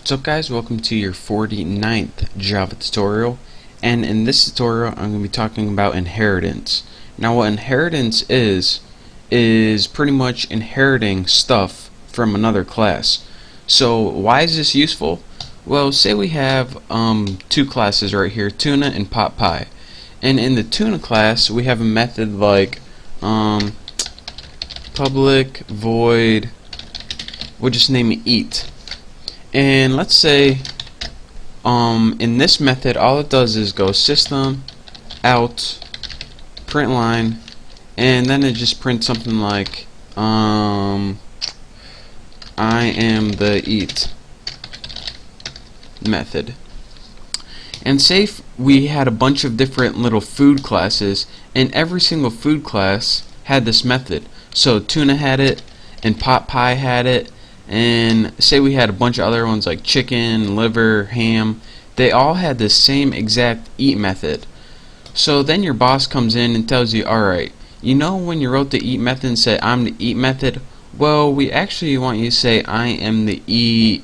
What's up guys, welcome to your 49th Java tutorial, and in this tutorial I'm going to be talking about inheritance. Now what inheritance is pretty much inheriting stuff from another class. So why is this useful? Well, say we have two classes right here, tuna and pot pie. And in the tuna class we have a method like public void, we'll just name it eat. And let's say in this method all it does is go system out print line, and then it just prints something like I am the eat method. And say if we had a bunch of different little food classes, and every single food class had this method. So tuna had it, and pot pie had it, and say we had a bunch of other ones like chicken, liver, ham. They all had the same exact eat method. So then your boss comes in and tells you, alright, you know when you wrote the eat method and said I'm the eat method? Well, we actually want you to say I am the eat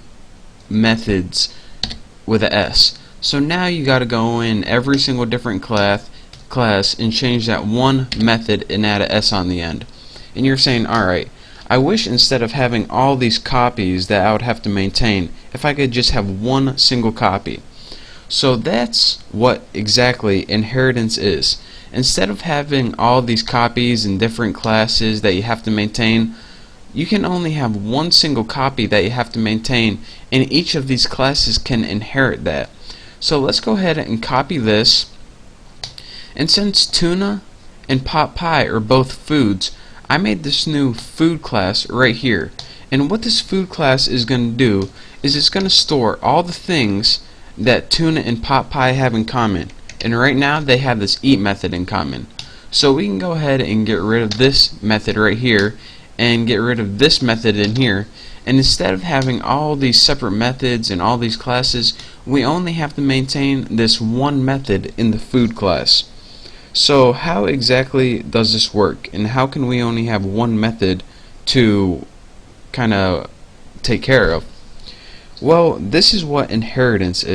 methods with a S. So now you got to go in every single different class and change that one method and add a S on the end. And you're saying, alright, I wish instead of having all these copies that I would have to maintain, if I could just have one single copy. So that's what exactly inheritance is. Instead of having all these copies in different classes that you have to maintain, you can only have one single copy that you have to maintain, and each of these classes can inherit that. So let's go ahead and copy this, and since tuna and pot pie are both foods, I made this new food class right here. And what this food class is going to do is it's going to store all the things that tuna and pot pie have in common. And right now they have this eat method in common. So we can go ahead and get rid of this method right here and get rid of this method in here, and instead of having all these separate methods and all these classes, we only have to maintain this one method in the food class. So how exactly does this work, and how can we only have one method to kind of take care of? Well, this is what inheritance is.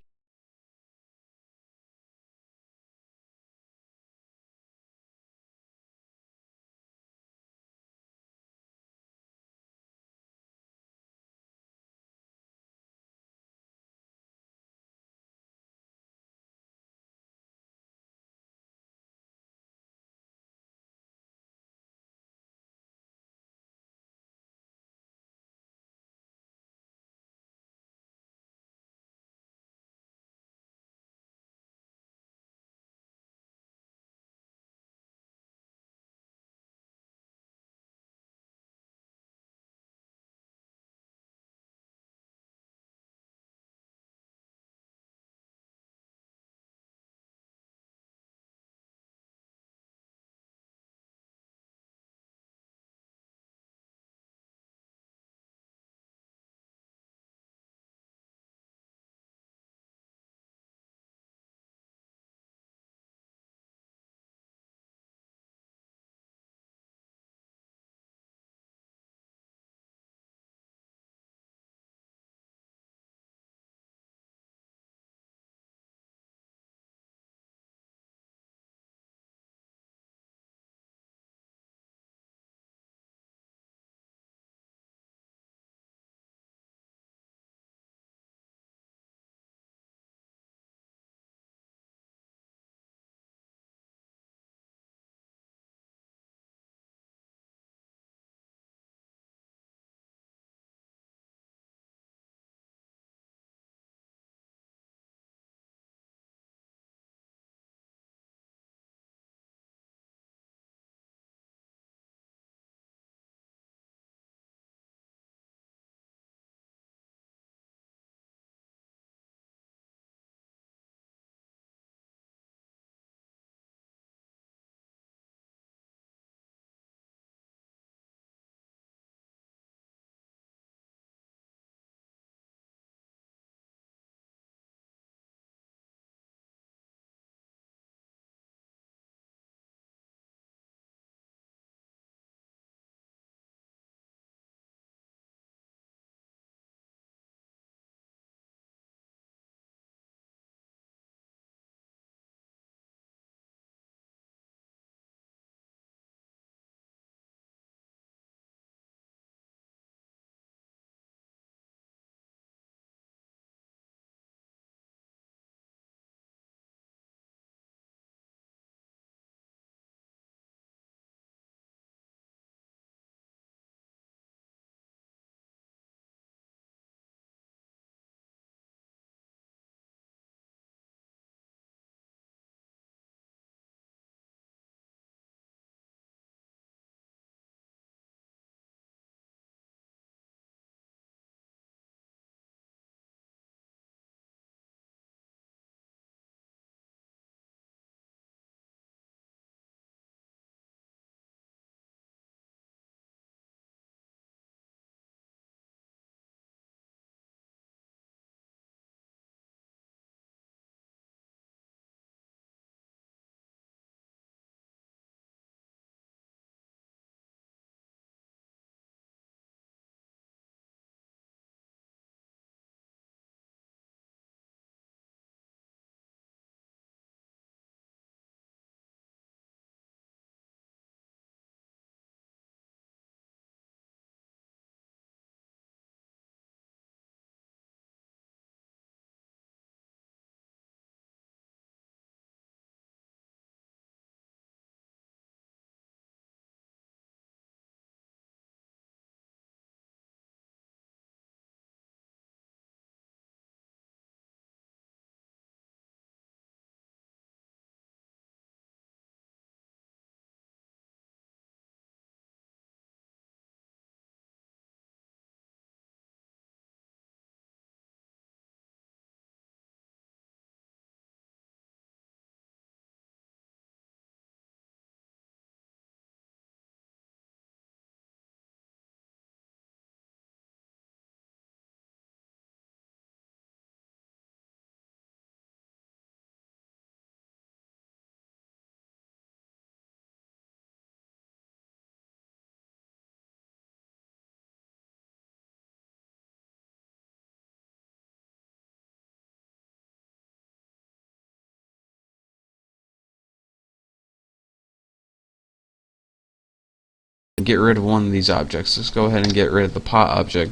get rid of one of these objects. Let's go ahead and get rid of the pot object.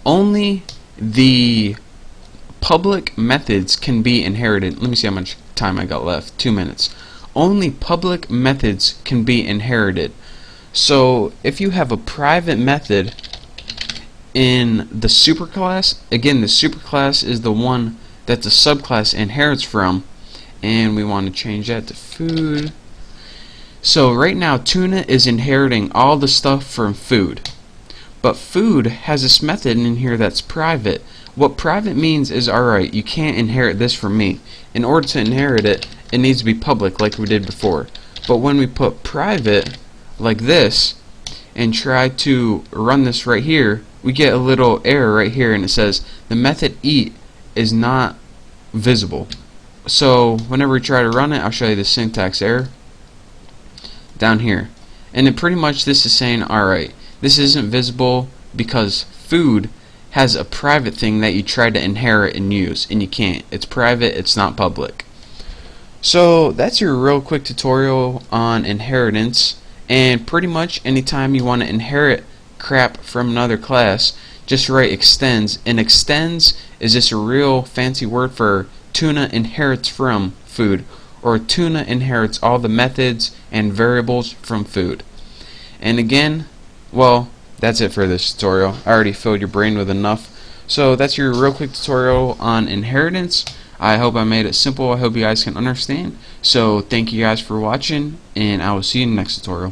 Only the public methods can be inherited. Let me see how much time I got left. 2 minutes. Only public methods can be inherited. So if you have a private method in the superclass, again, the superclass is the one that the subclass inherits from, and we want to change that to food. So right now tuna is inheriting all the stuff from food, but food has this method in here that's private. What private means is, alright, you can't inherit this from me. In order to inherit it, it needs to be public like we did before. But when we put private like this and try to run this right here, we get a little error right here, and it says the method eat is not visible. So whenever we try to run it, I'll show you the syntax error down here, and it pretty much, this is saying, alright, this isn't visible because food has a private thing that you try to inherit and use, and you can't. It's private, it's not public. So that's your real quick tutorial on inheritance. And pretty much anytime you want to inherit crap from another class, just write extends. And extends is just a real fancy word for tuna inherits from food, or tuna inherits all the methods and variables from food. And again, well, that's it for this tutorial. I already filled your brain with enough. So that's your real quick tutorial on inheritance. I hope I made it simple. I hope you guys can understand. So thank you guys for watching, and I will see you in the next tutorial.